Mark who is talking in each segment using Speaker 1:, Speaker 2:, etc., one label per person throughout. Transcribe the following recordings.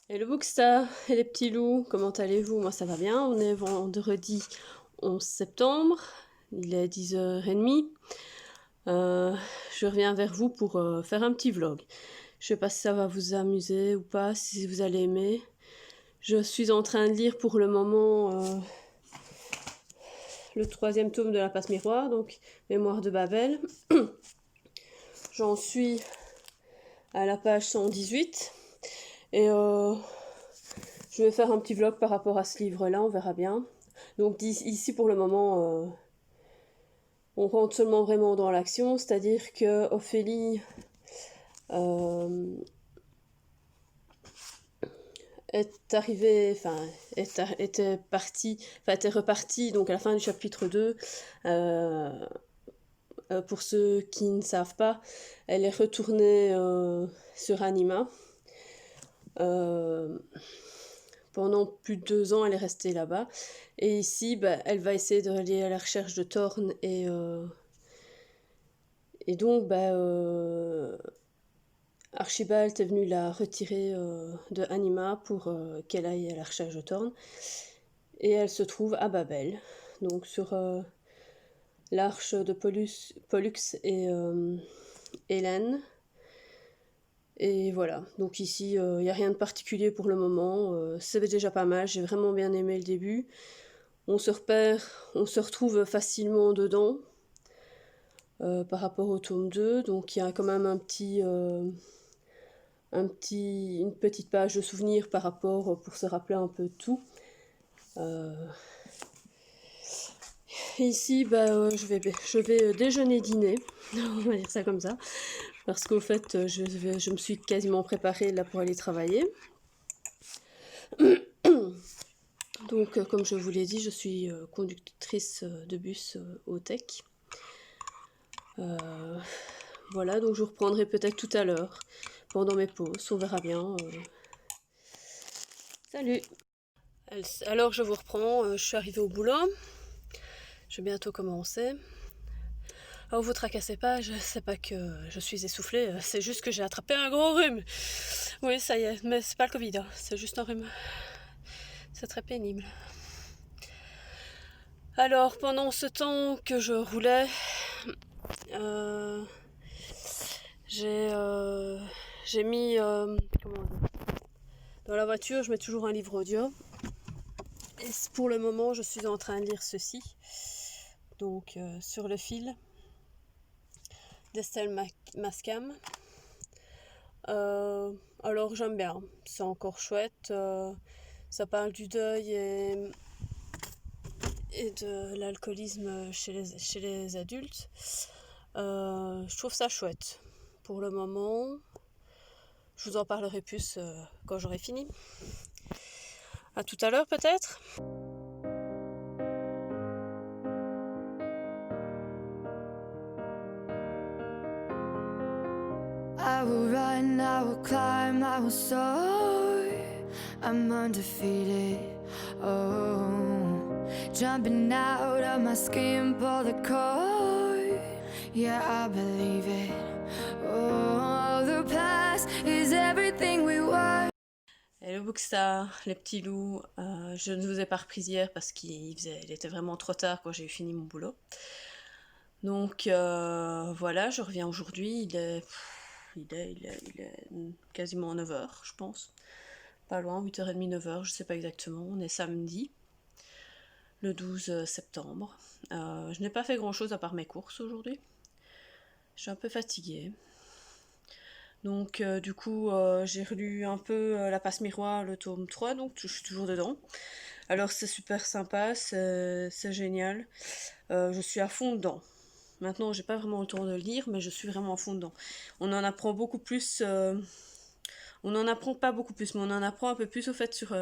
Speaker 1: Et le Bookstar et les petits loups, comment allez-vous? Moi ça va bien, on est vendredi 11 septembre, il est 10h30. Je reviens vers vous pour faire un petit vlog. Je sais pas si ça va vous amuser ou pas, si vous allez aimer. Je suis en train de lire pour le moment le 3e tome de la passe miroir, donc Mémoire de Babel. J'en suis à la page 118 et je vais faire un petit vlog par rapport à ce livre-là, on verra bien. Donc ici pour le moment, on rentre seulement vraiment dans l'action, c'est-à-dire que Ophélie euh, est arrivée, enfin, était partie, enfin, était repartie, donc à la fin du chapitre 2, pour ceux qui ne savent pas, elle est retournée sur Anima. Euh, Pendant plus de 2 ans, elle est restée là-bas. Et ici, bah, elle va essayer d'aller à la recherche de Thorn. Et donc, bah, Archibald est venu la retirer de Anima pour qu'elle aille à la recherche de Thorn. Et elle se trouve à Babel, donc sur l'arche de Pollux et Hélène. Et voilà, donc ici, il n'y a rien de particulier pour le moment. C'est déjà pas mal, j'ai vraiment bien aimé le début. On se repère, on se retrouve facilement dedans par rapport au tome 2. Donc il y a quand même une petite page de souvenirs par rapport pour se rappeler un peu de tout. Euh, Ici, bah, je vais déjeuner, dîner, on va dire ça comme ça, parce qu'au fait, je me suis quasiment préparée là pour aller travailler. Donc, comme je vous l'ai dit, je suis conductrice de bus au Tech. Voilà, donc je reprendrai peut-être tout à l'heure, pendant mes pauses, on verra bien. Salut! Alors, je vous reprends, je suis arrivée au boulot, je vais bientôt commencer. Alors vous tracassez pas, sais pas que je suis essoufflée, c'est juste que j'ai attrapé un gros rhume. Oui, ça y est, mais c'est pas le Covid, hein, c'est juste un rhume. C'est très pénible. Alors pendant ce temps que je roulais, euh, j'ai mis comment dire, dans la voiture, je mets toujours un livre audio. Et pour le moment, je suis en train de lire ceci. Donc sur le fil d'Estelle Mascam. Alors j'aime bien, c'est encore chouette. Ça parle du deuil et de l'alcoolisme chez les adultes. Je trouve ça chouette. Pour le moment, je vous en parlerai plus quand j'aurai fini. À tout à l'heure peut-être. I will run, I will climb, I will soar. I'm undefeated. Oh, jumping out of my skin, pull the cord. Yeah, I believe it. Oh, the past is everything we were. Et le Bookstar, les petits loups, je ne vous ai pas repris hier parce il était vraiment trop tard quand j'ai fini mon boulot. Donc voilà, je reviens aujourd'hui, il est quasiment 9h, je pense. Pas loin, 8h30, 9h, je sais pas exactement. On est samedi, le 12 septembre. Je n'ai pas fait grand chose à part mes courses aujourd'hui. Je suis un peu fatiguée. Donc du coup, j'ai relu un peu La Passe Miroir, le tome 3, donc je suis toujours dedans. Alors c'est super sympa, c'est génial. Je suis à fond dedans. Maintenant, j'ai pas vraiment le temps de le lire, mais je suis vraiment à fond dedans. On en apprend beaucoup plus. On n'en apprend pas beaucoup plus, mais on en apprend un peu plus au fait sur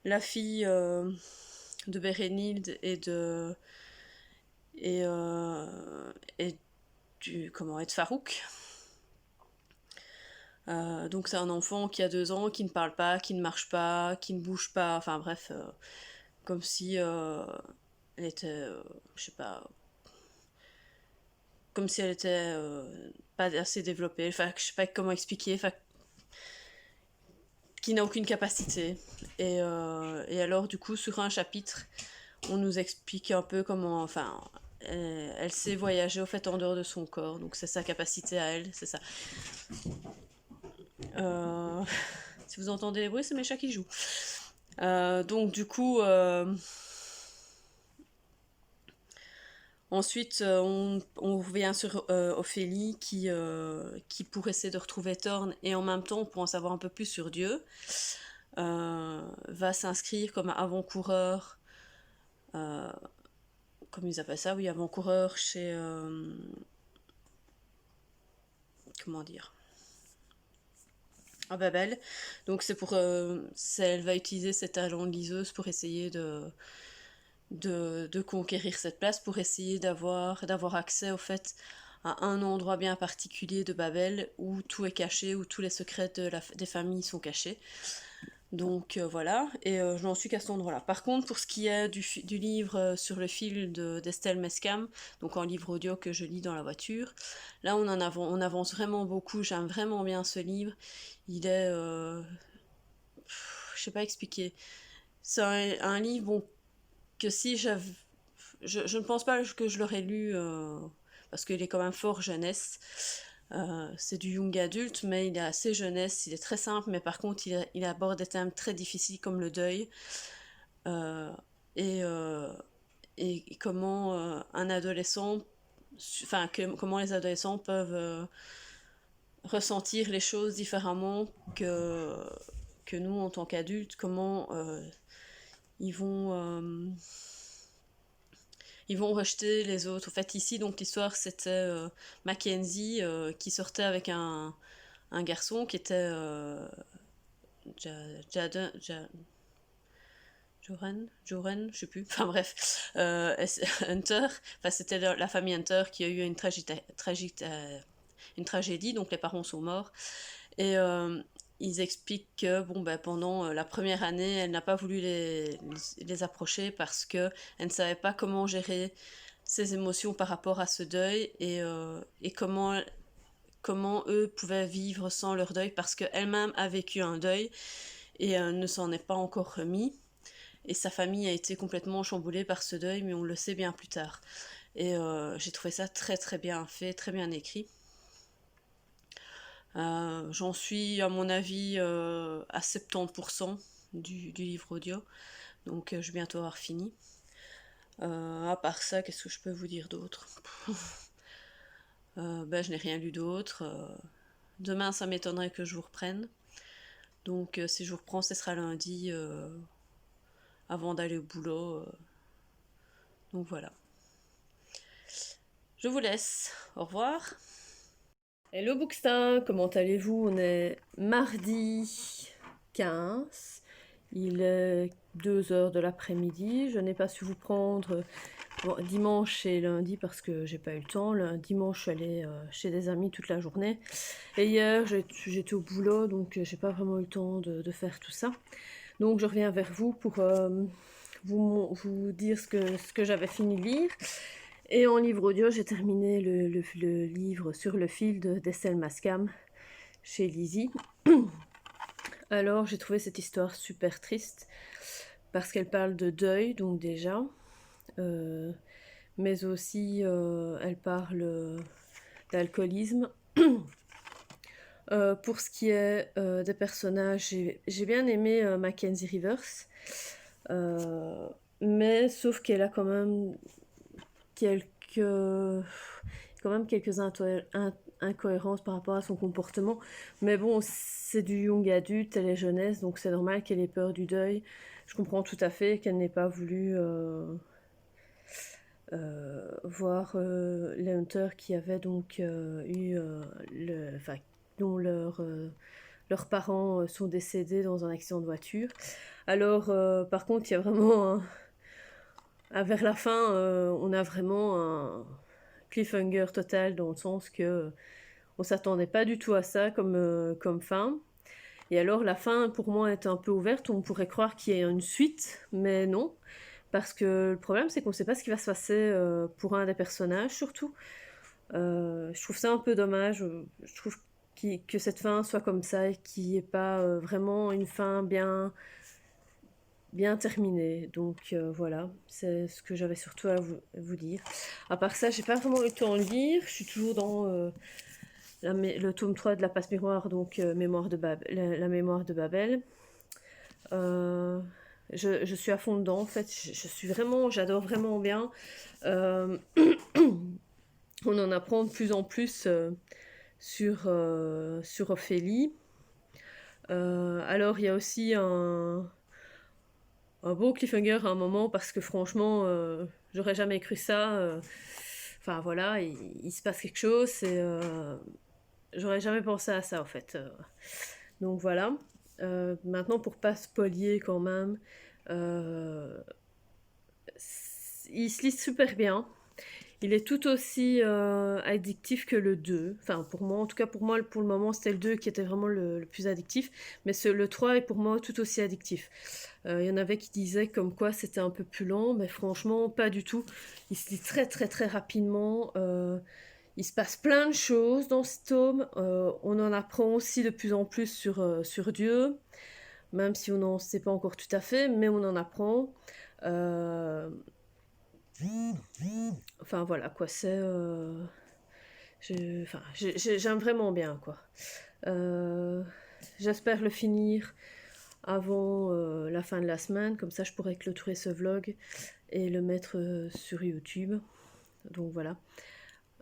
Speaker 1: la fille de Bérénilde et, et et de Farouk. Donc c'est un enfant qui a 2 ans, qui ne parle pas, qui ne marche pas, qui ne bouge pas, enfin bref, comme si elle était, je sais pas, comme si elle était pas assez développée, enfin je sais pas comment expliquer, enfin
Speaker 2: qui n'a aucune capacité. Et alors, du coup, sur un chapitre, on nous explique un peu comment, enfin, elle sait voyager au fait en dehors de son corps, donc c'est sa capacité à elle, c'est ça. Si vous entendez les bruits, c'est mes chats qui jouent. Donc du coup, ensuite, on revient sur Ophélie qui pour essayer de retrouver Thorne et en même temps pour en savoir un peu plus sur Dieu, va s'inscrire comme avant-coureur, comme ils appellent ça, oui, avant-coureur chez... comment dire, à Babel. Donc c'est pour... elle va utiliser cet talent de liseuse pour essayer de conquérir cette place, pour essayer d'avoir accès au fait à un endroit bien particulier de Babel où tout est caché, où tous les secrets des familles sont cachés. Donc voilà, et je n'en suis qu'à cet endroit-là. Par contre, pour ce qui est du livre sur le fil d'Estelle Mescam, donc en livre audio que je lis dans la voiture, là on avance vraiment beaucoup, j'aime vraiment bien ce livre. Il est... je sais pas expliquer. C'est un livre bon, que si j'avais... Je ne pense pas que je l'aurais lu, parce qu'il est quand même fort jeunesse. C'est du young adulte, mais il est assez jeunesse, il est très simple, mais par contre il aborde des thèmes très difficiles comme le deuil, euh, et, euh, et comment un adolescent, enfin comment les adolescents peuvent ressentir les choses différemment que nous en tant qu'adultes, comment ils vont... ils vont rejeter les autres. En fait, ici, donc l'histoire, c'était Mackenzie qui sortait avec un garçon qui était Joren, je sais plus. Enfin bref, Hunter. Enfin, c'était la famille Hunter qui a eu une tragédie, donc les parents sont morts. Et ils expliquent que bon, ben, pendant la première année, elle n'a pas voulu les approcher parce qu'elle ne savait pas comment gérer ses émotions par rapport à ce deuil et comment eux pouvaient vivre sans leur deuil parce qu'elle-même a vécu un deuil et ne s'en est pas encore remis. Et sa famille a été complètement chamboulée par ce deuil, mais on le sait bien plus tard. Et j'ai trouvé ça très très bien fait, très bien écrit. J'en suis, à mon avis, à 70% du livre audio. Donc, je vais bientôt avoir fini. À part ça, qu'est-ce que je peux vous dire d'autre? Ben, je n'ai rien lu d'autre. Demain, ça m'étonnerait que je vous reprenne. Donc, si je vous reprends, ce sera lundi, avant d'aller au boulot. Donc, voilà. Je vous laisse. Au revoir. Hello Bookstin, comment allez-vous? On est mardi 15. Il est 2h de l'après-midi. Je n'ai pas su vous prendre dimanche et lundi parce que j'ai pas eu le temps. Dimanche, je suis allée chez des amis toute la journée. Et hier, j'étais au boulot, donc j'ai pas vraiment eu le temps de faire tout ça. Donc je reviens vers vous pour vous dire ce que j'avais fini de lire. Et en livre audio, j'ai terminé le livre Sur le fil d'Estelle Mascam chez Lizzie. Alors, j'ai trouvé cette histoire super triste parce qu'elle parle de deuil, donc déjà, mais aussi elle parle d'alcoolisme. Pour ce qui est des personnages, j'ai bien aimé Mackenzie Rivers, mais sauf qu'elle a quand même quelques incohérences par rapport à son comportement. Mais bon, c'est du young adulte, elle est jeunesse, donc c'est normal qu'elle ait peur du deuil. Je comprends tout à fait qu'elle n'ait pas voulu voir les Hunters qui avaient donc eu dont leurs parents sont décédés dans un accident de voiture. Alors, par contre, il y a vraiment vers la fin, on a vraiment un cliffhanger total dans le sens que on s'attendait pas du tout à ça comme fin. Et alors la fin pour moi est un peu ouverte, on pourrait croire qu'il y a une suite, mais non. Parce que le problème c'est qu'on ne sait pas ce qui va se passer pour un des personnages surtout. Je trouve ça un peu dommage. Je trouve que cette fin soit comme ça et qu'il n'y ait pas vraiment une fin bien terminée. Donc voilà, c'est ce que j'avais surtout à vous dire. À part ça, j'ai pas vraiment eu le temps de lire. Je suis toujours dans le tome 3 de la passe miroir, donc mémoire de la mémoire de Babel. Je suis à fond dedans, en fait. J'adore vraiment bien. Euh, on en apprend de plus en plus sur Ophélie. Alors, il y a aussi un beau cliffhanger à un moment parce que franchement, j'aurais jamais cru ça. Enfin voilà, il se passe quelque chose et j'aurais jamais pensé à ça en fait. Donc voilà. Maintenant, pour pas spoiler quand même, euh, il se lit super bien. Il est tout aussi addictif que le 2. Enfin, pour moi, en tout cas pour moi, pour le moment, c'était le 2 qui était vraiment le plus addictif. Mais le 3 est pour moi tout aussi addictif. Il y en avait qui disaient comme quoi c'était un peu plus lent, mais franchement, pas du tout. Il se lit très très très rapidement. Il se passe plein de choses dans ce tome. On en apprend aussi de plus en plus sur Dieu, même si on n'en sait pas encore tout à fait, mais on en apprend. Euh, Enfin voilà quoi, j'aime vraiment bien quoi. Euh, J'espère le finir avant la fin de la semaine, comme ça je pourrai clôturer ce vlog et le mettre sur YouTube. Donc voilà.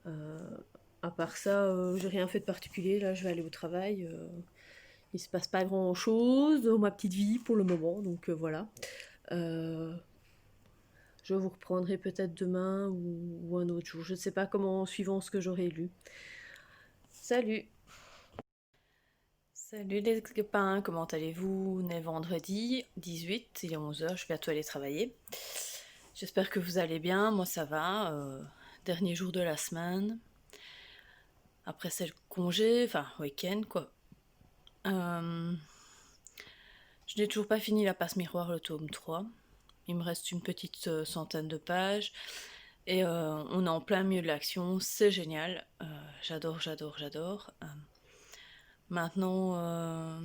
Speaker 2: Euh, à part ça, j'ai rien fait de particulier. Là, je vais aller au travail. Il se passe pas grand chose dans ma petite vie pour le moment, donc voilà. Euh, je vous reprendrai peut-être demain ou un autre jour. Je ne sais pas comment, suivant ce que j'aurai lu. Salut!
Speaker 3: Salut les copains, comment allez-vous? On est vendredi 18, il est 11h, je vais bientôt aller travailler. J'espère que vous allez bien, moi ça va. Dernier jour de la semaine. Après c'est le congé, enfin week-end quoi. Je n'ai toujours pas fini la passe miroir, le tome 3. Il me reste une petite centaine de pages. Et on est en plein milieu de l'action, c'est génial. J'adore. Maintenant,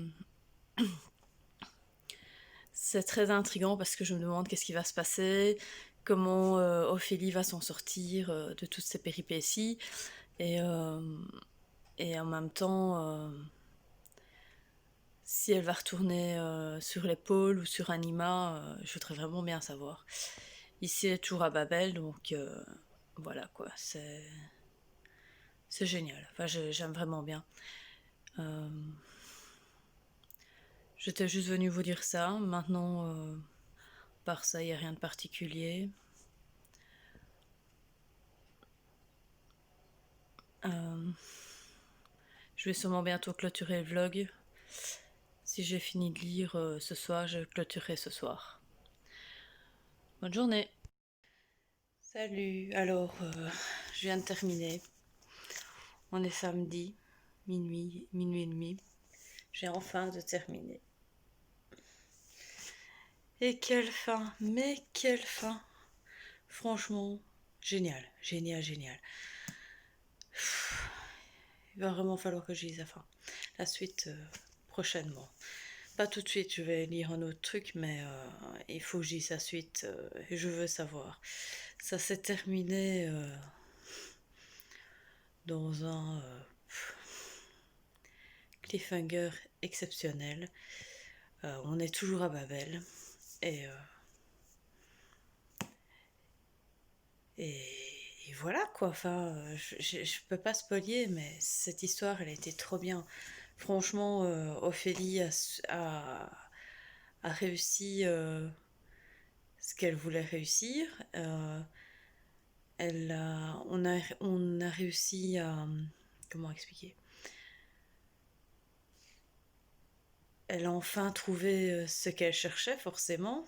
Speaker 3: c'est très intriguant parce que je me demande qu'est-ce qui va se passer, comment Ophélie va s'en sortir de toutes ces péripéties. Et, euh, et en même temps, si elle va retourner sur les pôles ou sur Anima, je voudrais vraiment bien savoir. Ici, elle est toujours à Babel, donc voilà quoi, c'est génial. Enfin, j'aime vraiment bien. J'étais juste venue vous dire ça. Maintenant, par ça, il n'y a rien de particulier. Je vais sûrement bientôt clôturer le vlog. Si j'ai fini de lire ce soir, je clôturerai ce soir. Bonne journée. Salut, alors je viens de terminer. On est samedi, minuit et demi. J'ai enfin de terminer. Et quelle fin, mais quelle fin. Franchement, génial. Il va vraiment falloir que je lise la fin. La suite prochainement. Pas tout de suite, je vais lire un autre truc, mais il faut que je lise la suite et je veux savoir. Ça s'est terminé dans un cliffhanger exceptionnel. On est toujours à Babel et voilà quoi. Enfin, je peux pas spoiler, mais cette histoire, elle a été trop bien. Franchement, Ophélie a réussi ce qu'elle voulait réussir. On a réussi à... Comment expliquer? Elle a enfin trouvé ce qu'elle cherchait, forcément.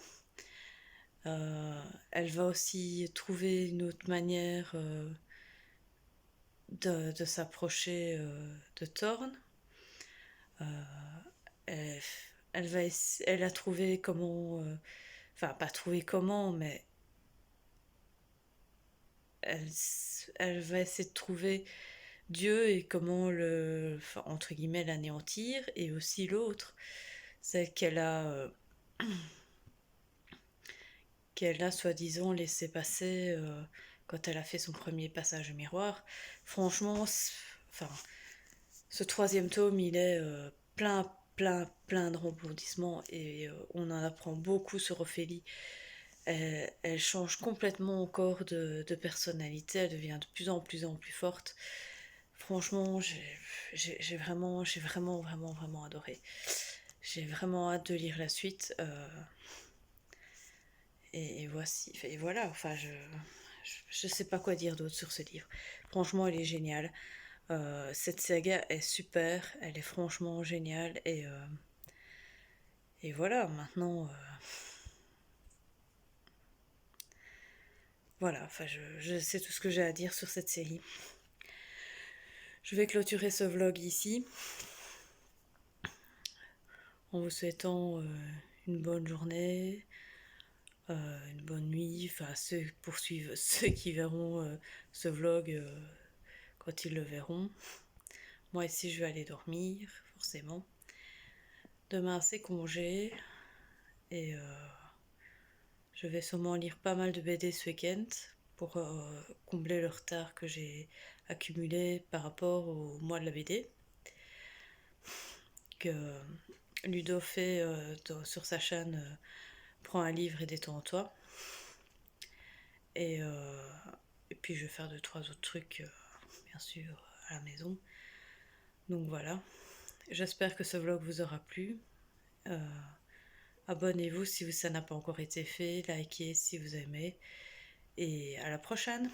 Speaker 3: Elle va aussi trouver une autre manière de s'approcher de Thorn. Elle, elle a trouvé comment... Enfin, pas trouvé comment, mais elle va essayer de trouver Dieu et comment enfin, entre guillemets, l'anéantir, et aussi l'autre, c'est qu'elle a soi-disant laissé passer quand elle a fait son premier passage au miroir. Franchement, enfin, ce troisième tome, il est plein de rebondissements, et on en apprend beaucoup sur Ophélie. Elle change complètement encore de personnalité, elle devient de plus en plus forte. Franchement, j'ai vraiment adoré. J'ai vraiment hâte de lire la suite. Et voici, et voilà, enfin, je sais pas quoi dire d'autre sur ce livre. Franchement, elle est géniale. Cette saga est super, elle est franchement géniale, et voilà, maintenant, voilà, enfin, je sais tout ce que j'ai à dire sur cette série. Je vais clôturer ce vlog ici, en vous souhaitant une bonne journée, une bonne nuit, enfin, ceux qui verront ce vlog quand ils le verront. Moi ici, je vais aller dormir, forcément. Demain, c'est congé, et je vais sûrement lire pas mal de BD ce week-end pour combler le retard que j'ai accumulé par rapport au mois de la BD que Ludo fait sur sa chaîne. Prends un livre et détends-toi, et, et puis je vais faire 2-3 autres trucs bien sûr à la maison. Donc voilà, j'espère que ce vlog vous aura plu. Abonnez-vous si ça n'a pas encore été fait, likez si vous aimez, et à la prochaine.